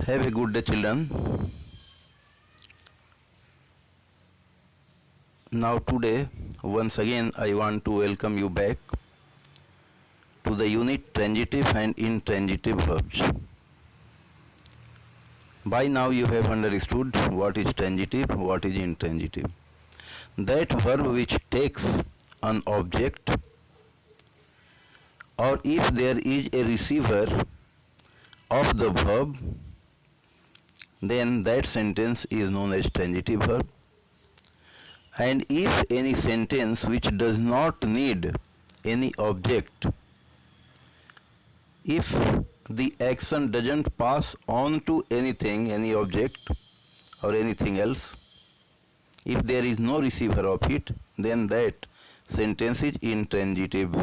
Have a good day, children. Now today, once again, I want to welcome you back to the unit transitive and intransitive verbs. By now you have understood what is transitive, what is intransitive. That verb which takes an object, or if there is a receiver of the verb, then that sentence is known as transitive verb. And if any sentence which does not need any object, if the action doesn't pass on to anything, any object or anything else, if there is no receiver of it, then that sentence is intransitive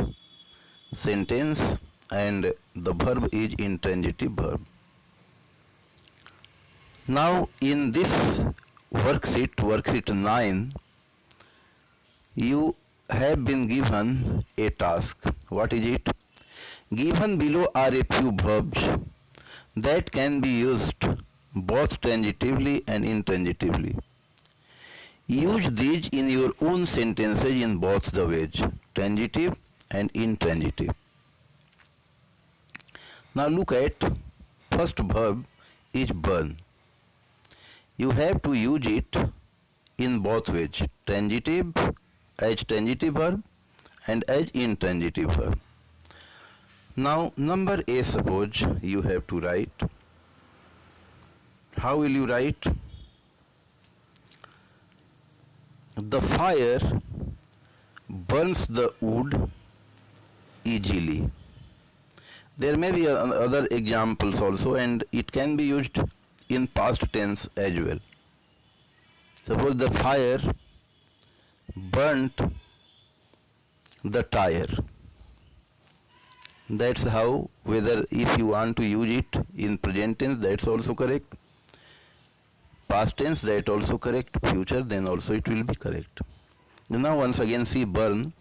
sentence and the verb is intransitive verb. Now in this worksheet 9, you have been given a task. What is it? Given below are a few verbs that can be used both transitively and intransitively. Use these in your own sentences in both the ways, transitive and intransitive. Now look at first verb is burn. You have to use it in both ways, transitive as transitive verb and as intransitive verb. Now number A, suppose you have to write. How will you write? The fire burns the wood easily. There may be other examples also, and it can be used in past tense as well. Suppose the fire burnt the tire. That's how, whether if you want to use it in present tense, that's also correct. Past tense, that also correct. Future, then also it will be correct. Now once again see burn.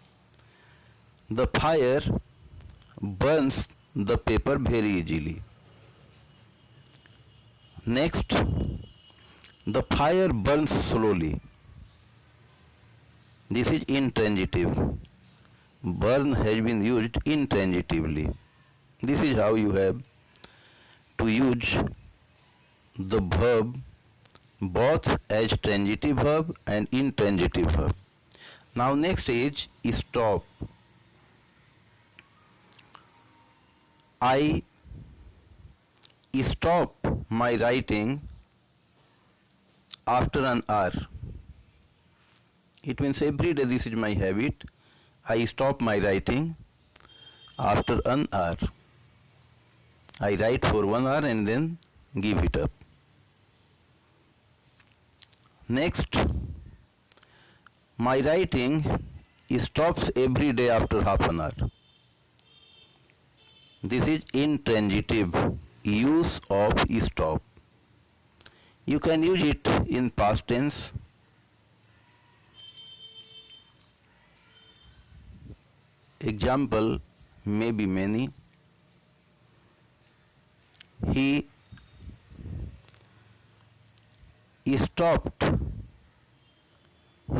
The fire burns the paper very easily. Next, the fire burns slowly. This is intransitive. Burn has been used intransitively. This is how you have to use the verb both as transitive verb and intransitive verb. Now next is stop. I stop my writing after an hour. It means every day this is my habit. I stop my writing after an hour. I write for 1 hour and then give it up. Next, my writing stops every day after half an hour. This is intransitive use of stop. You can use it in past tense. Example may be many. He stopped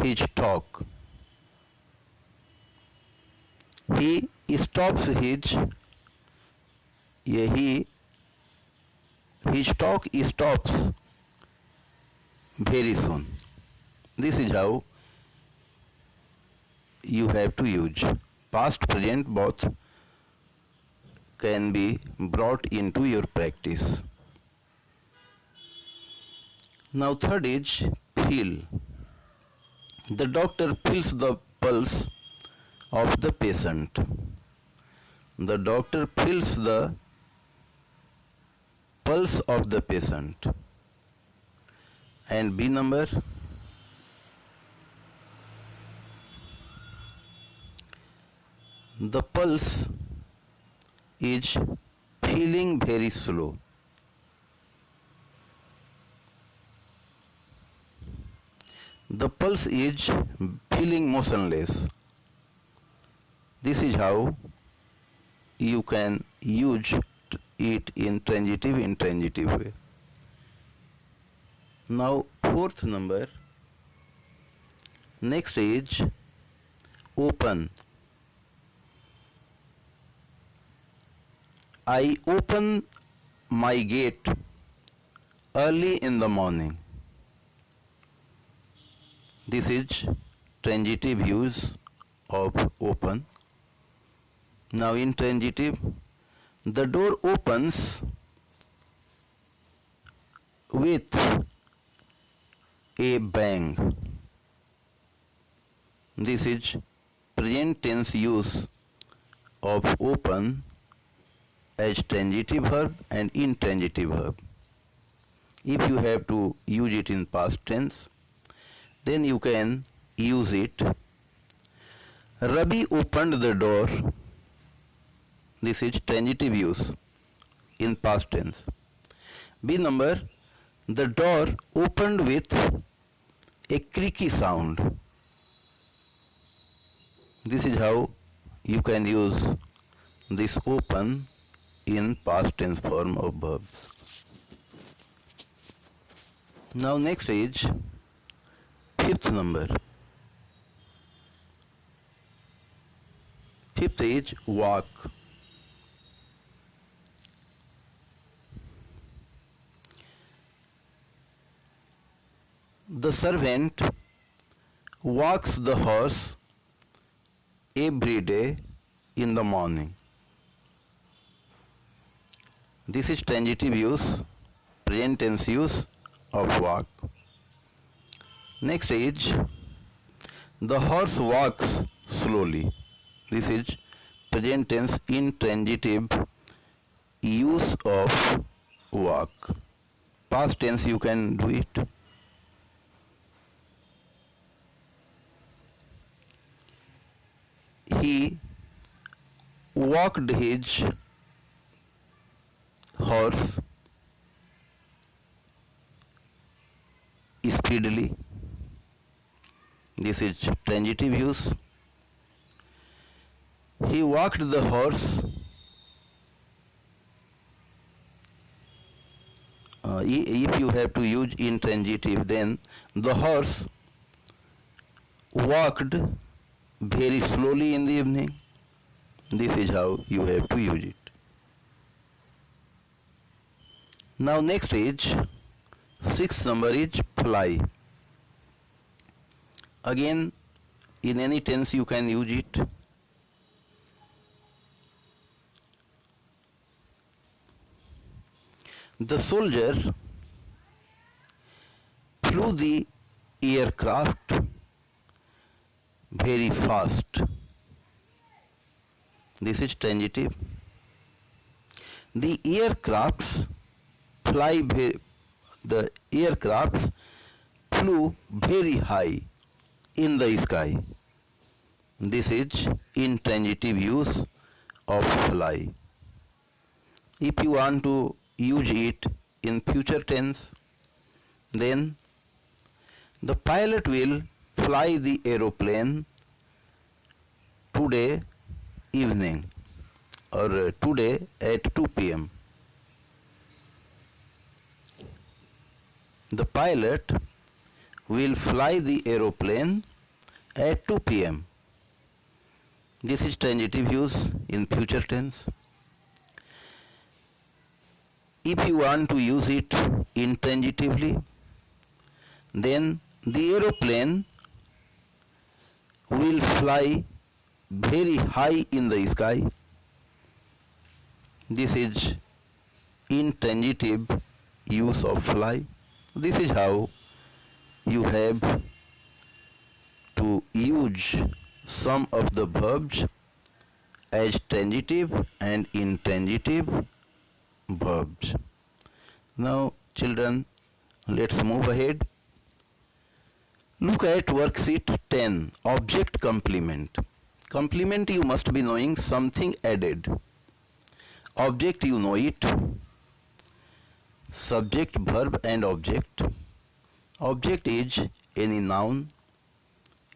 his talk. He stops his talk stops very soon. This is how you have to use. Past, present, both can be brought into your practice. Now third is feel. The doctor feels the pulse of the patient. The doctor feels the pulse of the patient. And B number, the pulse is feeling very slow. The pulse is feeling motionless. This is how you can use it in transitive, intransitive way. Now fourth number, next is open. I open my gate early in the morning. This is transitive use of open. Now in transitive, the door opens with a bang. This is present tense use of open as transitive verb and intransitive verb. If you have to use it in past tense, then you can use it. Rabi opened the door. This is transitive use in past tense. B number, the door opened with a creaky sound. This is how you can use this open in past tense form of verbs. Now next is fifth number. Fifth is walk. The servant walks the horse every day in the morning. This is transitive use, present tense use of walk. Next is the horse walks slowly. This is present tense intransitive use of walk. Past tense you can do it. He walked his horse speedily. This is transitive use. He walked the horse. If you have to use intransitive, then the horse walked very slowly in the evening. This is how you have to use it. Now next is sixth number is fly. Again, in any tense you can use it. The soldier flew the aircraft very fast. This is transitive. The aircrafts the aircrafts flew very high in the sky. This is intransitive use of fly. If you want to use it in future tense, then the pilot will fly the aeroplane today evening or today at 2 p.m. The pilot will fly the aeroplane at 2 p.m. This is transitive use in future tense. If you want to use it intransitively, then the aeroplane will fly very high in the sky. This is intransitive use of fly. This is how you have to use some of the verbs as transitive and intransitive verbs. Now children, let's move ahead. Look at worksheet 10, object complement. Complement, you must be knowing something added. Object, you know it. Subject, verb and object. Object is any noun,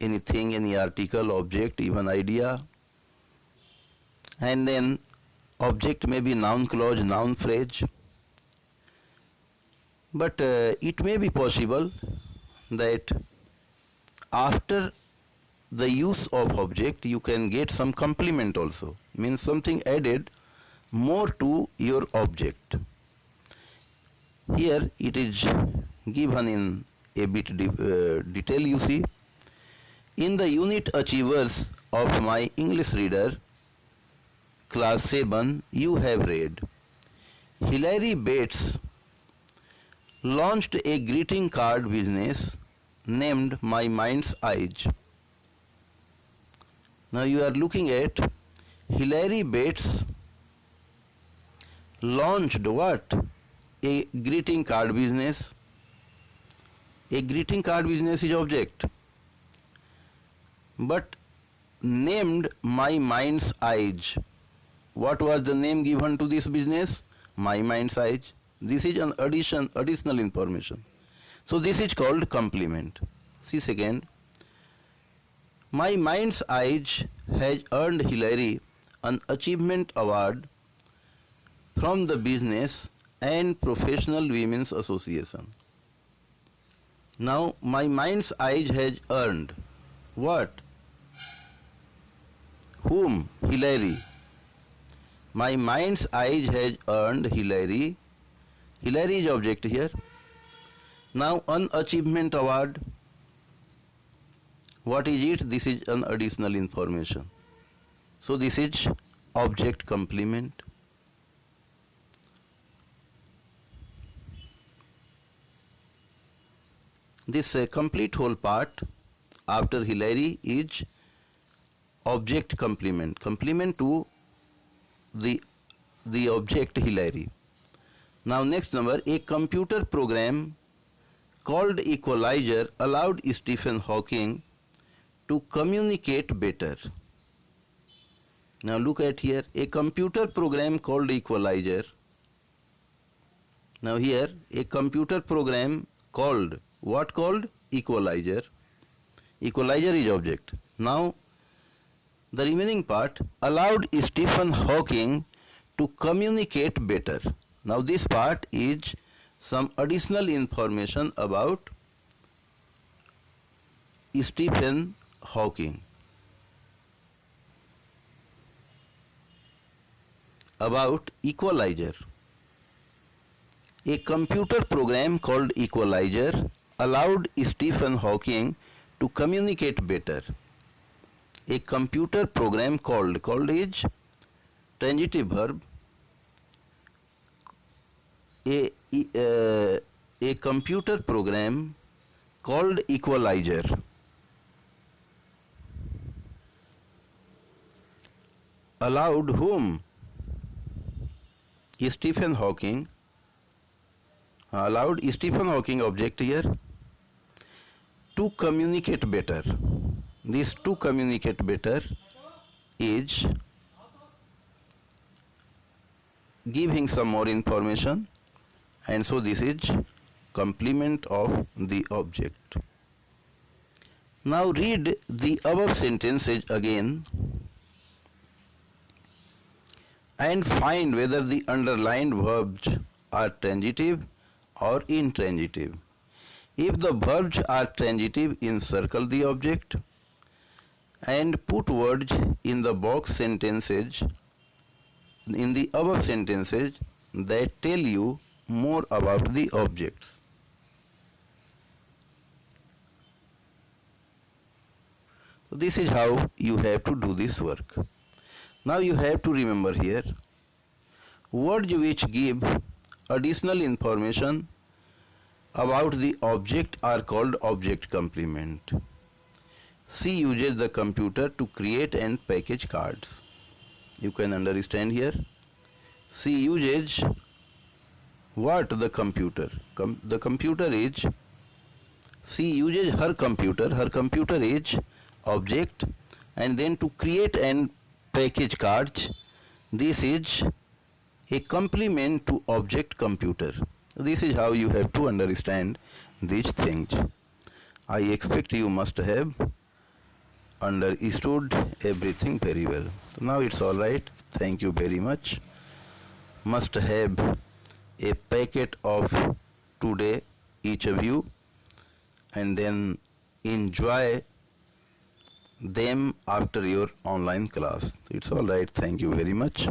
anything, any article, object, even idea. And then object may be noun clause, noun phrase. But it may be possible that after the use of object you can get some complement also, means something added more to your object. Here it is given in a bit detail. You see, in the unit Achievers of my English reader class 7 you have read, Hilary Bates launched a greeting card business named My Mind's Eyes. Now you are looking at Hilary Bates launched what? A greeting card business. A greeting card business is object, but named My Mind's Eyes. What was the name given to this business? My Mind's Eyes. This is an additional information. So this is called complement. See second. My Mind's Eyes has earned Hilary an achievement award from the Business and Professional Women's Association. Now My Mind's Eyes has earned what? Whom? Hilary. My Mind's Eyes has earned Hilary. Hilary is object here. Now an achievement award. What is it? This is an additional information. So this is object complement. This complete whole part after Hilary is object complement. Complement to the object Hilary. Now next number, a computer program called Equalizer allowed Stephen Hawking to communicate better. Now look at here, a computer program called Equalizer. Now here a computer program called, what called? Equalizer. Equalizer is object. Now the remaining part, allowed Stephen Hawking to communicate better. Now this part is some additional information about Stephen Hawking. About Equalizer. A computer program called Equalizer allowed Stephen Hawking to communicate better. A computer program called is transitive verb. A computer program called Equalizer allowed whom? Stephen Hawking. Allowed Stephen Hawking object here to communicate better. This to communicate better is giving some more information, and so this is complement of the object. Now read the above sentences again and find whether the underlined verbs are transitive or intransitive. If the verbs are transitive, encircle the object and put words in the box sentences, in the above sentences, that tell you more about the objects. So this is how you have to do this work. Now you have to remember here, words which give additional information about the object are called object complement. C uses the computer to create and package cards. You can understand here. C uses what? The computer. The computer is, she uses her computer. Her computer is object, and then to create and package cards, this is a complement to object computer. This is how you have to understand these things. I expect you must have understood everything very well. Now it's all right. Thank you very much. Must have a packet of today, each of you, and then enjoy them after your online class. It's all right. Thank you very much.